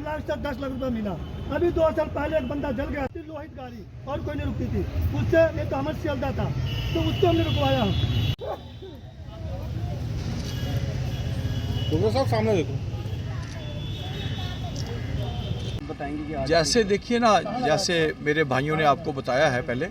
लाख से 10 लाख रुपया मिला। अभी 2 साल पहले एक बंदा जल गया, लोहित गाड़ी और कोई नहीं रुकती थी, उससे ये तो अहमद सियालदा था, तो उसको हमने रुकवाया। साहब सामने देखो, बताएंगे कि जैसे देखिए ना, जैसे मेरे भाइयों ने आपको बताया है पहले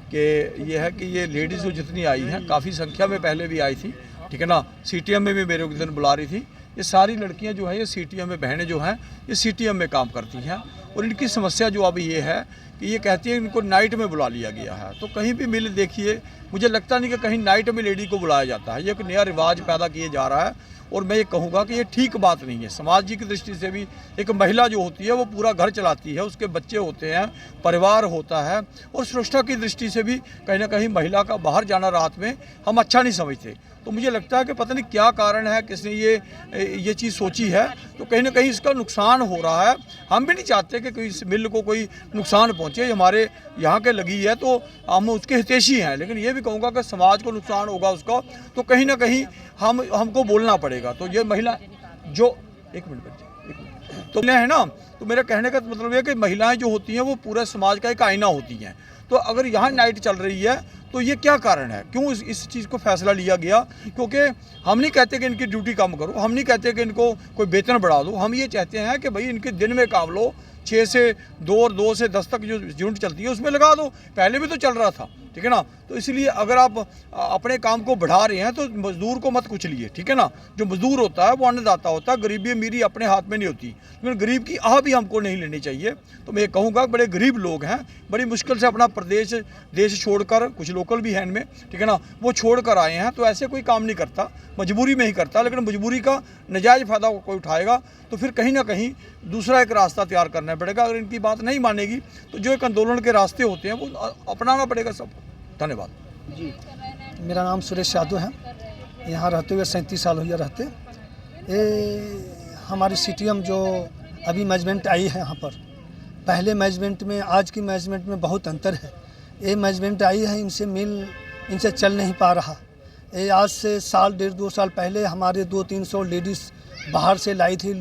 कि ये है कि ये लेडीज़ जो जितनी आई हैं काफ़ी संख्या में पहले भी आई थी, ठीक है ना। सीटीएम में भी मेरे को दिन बुला रही थी। ये सारी लड़कियां जो है ये सीटीएम में बहनें जो हैं ये सीटीएम में काम करती हैं, और इनकी समस्या जो अभी ये है कि ये कहती है इनको नाइट में बुला लिया गया है। तो कहीं भी मिल देखिए, मुझे लगता नहीं कि कहीं नाइट में लेडी को बुलाया जाता है। ये एक नया रिवाज पैदा किया जा रहा है, और मैं ये कहूँगा कि ये ठीक बात नहीं है। समाज जी की दृष्टि से भी एक महिला जो होती है वो पूरा घर चलाती है, उसके बच्चे होते हैं, परिवार होता है, और सुरक्षा की दृष्टि से भी कहीं ना कहीं महिला का बाहर जाना रात में हम अच्छा नहीं समझते। तो मुझे लगता है कि पता नहीं क्या कारण है, किसने ये चीज़ सोची है, तो कहीं ना कहीं इसका नुकसान हो रहा है। हम भी नहीं चाहते कि कोई मिल को कोई नुकसान पहुँचे, हमारे यहाँ के लगी है तो हम उसके हितैषी हैं, लेकिन ये भी कहूँगा कि समाज को नुकसान होगा उसका, तो कहीं ना कहीं हमको बोलना पड़ेगा। तो ये महिला जो एक मिनट तो है ना, तो मेरा कहने का मतलब ये कि महिलाएं जो होती हैं वो पूरे समाज का एक आईना होती हैं। तो अगर यहाँ नाइट चल रही है तो ये क्या कारण है, क्यों इस चीज़ को फैसला लिया गया? क्योंकि हम नहीं कहते कि इनकी ड्यूटी कम करो, हम नहीं कहते कि इनको कोई वेतन बढ़ा दो, हम ये चाहते हैं कि भाई इनके दिन में काम लो, 6 से 2 और 2 से 10 तक जो यूनिट चलती है उसमें लगा दो। पहले भी तो चल रहा था, ठीक है ना। तो इसलिए अगर आप अपने काम को बढ़ा रहे हैं तो मजदूर को मत कुचलिए, ठीक है ना। जो मजदूर होता है वो अन्नदाता होता है, गरीबी अमीरी अपने हाथ में नहीं होती, लेकिन गरीब की आह भी हमको नहीं लेनी चाहिए। तो मैं कहूँगा बड़े गरीब लोग हैं, बड़ी मुश्किल से अपना प्रदेश देश छोड़कर, कुछ लोकल भी हैं इनमें, ठीक है ना, वो छोड़ कर आए हैं। तो ऐसे कोई काम नहीं करता, मजबूरी में ही करता, लेकिन मजबूरी का नाजायज़ फ़ायदा कोई उठाएगा तो फिर कहीं ना कहीं दूसरा एक रास्ता तैयार करना पड़ेगा। अगर इनकी बात नहीं मानेगी तो जो एक आंदोलन के रास्ते होते हैं वो अपनाना पड़ेगा सबको। धन्यवाद जी। मेरा नाम सुरेश यादव है, यहाँ रहते हुए 37 साल हुए रहते। ये हमारी सीटीएम जो अभी मैनेजमेंट आई है यहाँ पर, पहले मैनेजमेंट में आज की मैनेजमेंट में बहुत अंतर है। ये मैनेजमेंट आई है, इनसे चल नहीं पा रहा। ये आज से साल 1.5-2 साल पहले हमारे 200-300 लेडीज़ बाहर से लाई थी,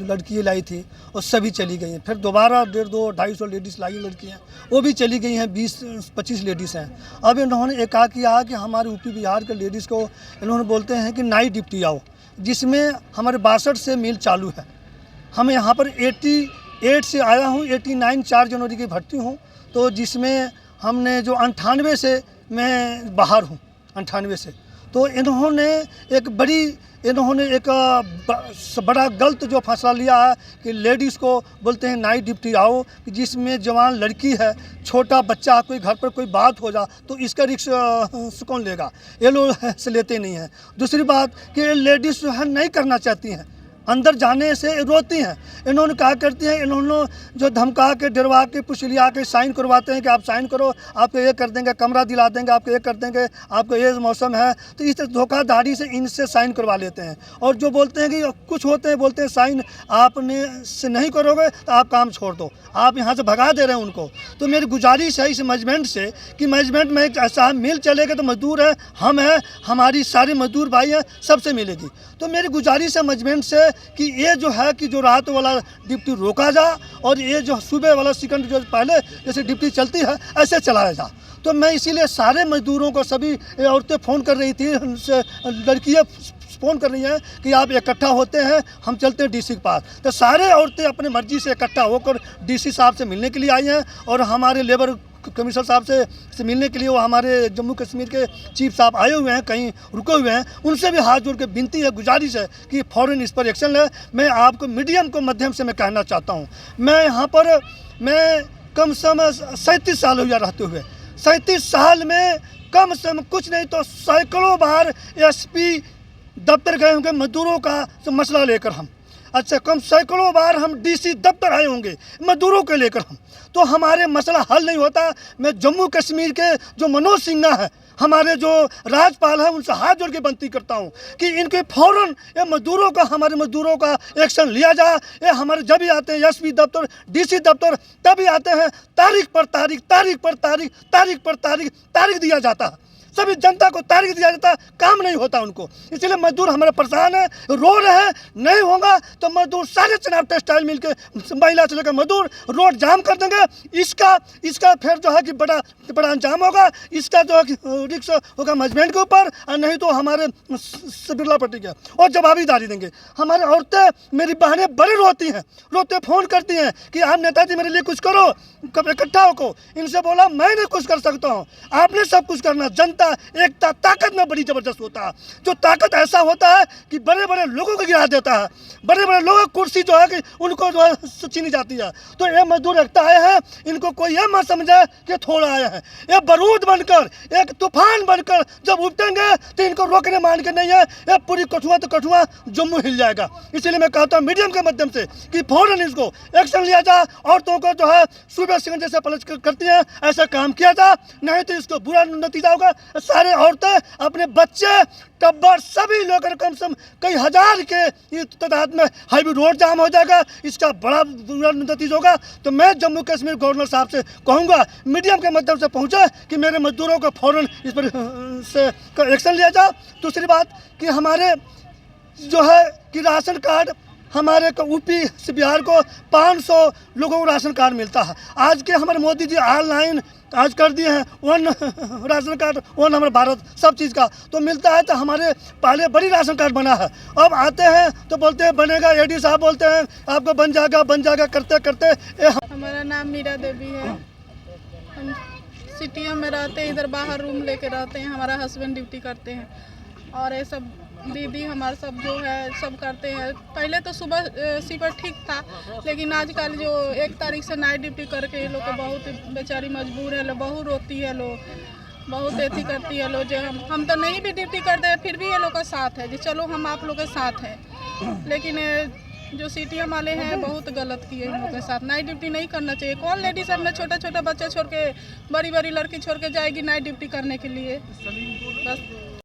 लड़कियाँ लाई थी, और सभी चली गई हैं। फिर दोबारा 150-250 लेडीज़ लाई लड़कियाँ, वो भी चली गई हैं। 20-25 लेडीज़ हैं। अब इन्होंने एक कहा किया कि हमारे यूपी बिहार के लेडीज़ को इन्होंने बोलते हैं कि नाइट ड्यूटी आओ, जिसमें हमारे 62 से मिल चालू है। हम यहाँ पर 88 से आया हूँ, 89 4 जनवरी की भर्ती हूँ, तो जिसमें हमने जो 98 से मैं बाहर हूँ, 98 से। तो इन्होंने एक बड़ा गलत जो फैसला लिया है कि लेडीज़ को बोलते हैं नाइट ड्यूटी आओ, कि जिसमें जवान लड़की है, छोटा बच्चा, कोई घर पर कोई बात हो जा तो इसका रिस्क कौन लेगा? ये लोग से लेते नहीं हैं। दूसरी बात कि लेडीज़ जो है नहीं करना चाहती हैं, अंदर जाने से रोती हैं। इन्होंने कहा करती हैं, इन्होंने जो धमका के, डरवा के, पुछलिया के साइन करवाते हैं कि आप साइन करो, आपको ये कर देंगे, कमरा दिला देंगे, आपको ये कर देंगे, आपको ये मौसम है। तो इस तरह धोखाधड़ी से इनसे साइन करवा लेते हैं। और जो बोलते हैं कि कुछ होते हैं, बोलते हैं साइन आपने से नहीं करोगे तो आप काम छोड़ दो, आप यहाँ से भगा दे रहे हैं उनको। तो मेरी गुजारिश है इस मैनेजमेंट से कि मैनेजमेंट में एक ऐसा मिल चलेगा तो मजदूर है, हम हैं, हमारी सारी मजदूर भाई हैं, सबसे मिलेगी। तो मेरी गुजारिश है मैनेजमेंट से कि ये जो है कि जो रात वाला ड्यूटी रोका जा, और ये जो सुबह वाला सेकंड जो पहले जैसे ड्यूटी चलती है ऐसे चलाया जा। तो मैं इसीलिए सारे मजदूरों को, सभी औरतें फ़ोन कर रही थी, लड़कियाँ फ़ोन कर रही हैं कि आप इकट्ठा होते हैं, हम चलते हैं डीसी के पास। तो सारे औरतें अपनी मर्जी से इकट्ठा होकर डीसी साहब से मिलने के लिए आई हैं, और हमारे लेबर कमिश्नर साहब से मिलने के लिए वो हमारे जम्मू कश्मीर के चीफ साहब आए हुए हैं, कहीं रुके हुए हैं। उनसे भी हाथ जोड़ के विनती है, गुजारिश है कि फ़ौरन इस पर एक्शन ले। मैं आपको मीडियम को माध्यम से मैं कहना चाहता हूँ, मैं यहाँ पर मैं कम से कम 37 साल हुआ रहते हुए, 37 साल में कम से कम कुछ नहीं तो सैकड़ों बार SP दफ्तर गए होंगे मजदूरों का मसला लेकर। हम अच्छा कम सैकड़ों बार हम DC दफ्तर आए होंगे मजदूरों के लेकर। हम तो हमारे मसला हल नहीं होता। मैं जम्मू कश्मीर के जो मनोज सिन्हा है, हमारे जो राज्यपाल है, उनसे हाथ जोड़ के विनती करता हूँ कि इनके फ़ौरन ये मजदूरों का, हमारे मजदूरों का एक्शन लिया जाए। ये हमारे जब भी आते हैं SP दफ्तर, DC दफ्तर, तभी आते हैं, तारीख पर तारीख, तारीख पर तारीख, तारीख पर तारीख, तारीख दिया जाता है। सभी जनता को तारीख दिया जाता है, काम नहीं होता उनको। इसलिए मजदूर हमारे परेशान है, रो रहे हैं। नहीं होगा तो मजदूर सारे चुनाव टेक्सटाइल मिल के महिला से लेकर मजदूर रोड जाम कर देंगे। इसका फिर जो है कि बड़ा अंजाम होगा। इसका जो है कि रिक्स होगा मैनेजमेंट के ऊपर, और नहीं तो हमारे बिरला पट्टी के, और जवाबीदारी देंगे। हमारे औरतें, मेरी बहनें बड़े रोती हैं, रोते फ़ोन करती हैं कि आप नेताजी मेरे लिए कुछ करो। कब इकट्ठा होको इनसे बोला मैं नहीं कुछ कर सकता हूँ, आपने सब कुछ करना। जनता एकता ताकत में बड़ी ज़बरदस्त होता है। जो ताकत ऐसा होता है कि बड़े बड़े लोगों को गिरा देता है, बड़े बड़े लोगों की कुर्सी जो है कि उनको जो है छीनी जाती है। तो ये मजदूर एकता आए हैं, इनको कोई ये मत समझे कि थोड़ा आए हैं। ये बारूद बनकर, एक तूफान बनकर जब उठेंगे तो इनको रोकने मान के नहीं है। ये पूरी कठुआ तो कठुआ जम्मू हिल जाएगा। इसलिए मैं कहता हूँ मीडियम के माध्यम से कि फौरन इसको एक्शन लिया जाए। औरतों को जो है सूबे सिंह जैसे पलट करती हैं ऐसा काम किया जाए, नहीं तो इसको बुरा नतीजा होगा। सारे औरतें, अपने बच्चे, टब्बर सभी लेकर कम से कम कई हजार के तादाद में हाईवे रोड जाम हो जाएगा। इसका बड़ा बुरा नतीजा होगा। तो मैं जम्मू कश्मीर गवर्नर साहब से कहूँगा मीडियम के माध्यम से पहुँचे कि मेरे मजदूरों को फौरन इस पर से एक्शन लिया जाए। दूसरी बात कि हमारे जो है कि राशन कार्ड, हमारे को यूपी से बिहार को 500 लोगों को राशन कार्ड मिलता है। आज के हमारे मोदी जी ऑनलाइन आज कर दिए हैं, वन राशन कार्ड, वन हमारे भारत सब चीज़ का तो मिलता है। तो हमारे पहले बड़ी राशन कार्ड बना है, अब आते हैं तो बोलते हैं बनेगा, एडी साहब बोलते हैं आपको बन जाएगा करते करते हमारा नाम मीरा देवी है। हम सिटिया में रहते हैं, इधर बाहर रूम लेके रहते हैं। हमारा हस्बैंड ड्यूटी करते हैं और ये सब दीदी हमारे सब जो है सब करते हैं। पहले तो सुबह शिफ्ट ठीक था, लेकिन आजकल जो 1 तारीख से नाइट ड्यूटी करके ये लोग को बहुत बेचारी मजबूर है। लोग बहुत रोती है, लोग बहुत एथी करती है। लोग जो हम तो नहीं भी ड्यूटी करते हैं फिर भी ये लोग का साथ है जी, चलो हम आप लोग के साथ हैं। लेकिन जो सीटीएम वाले हैं बहुत गलत किए इन लोग के साथ। नाइट ड्यूटी नहीं करना चाहिए। कौन लेडीज अपने छोटा छोटा बच्चा छोड़ के, बड़ी बड़ी लड़की छोड़ के जाएगी नाइट ड्यूटी करने के लिए? बस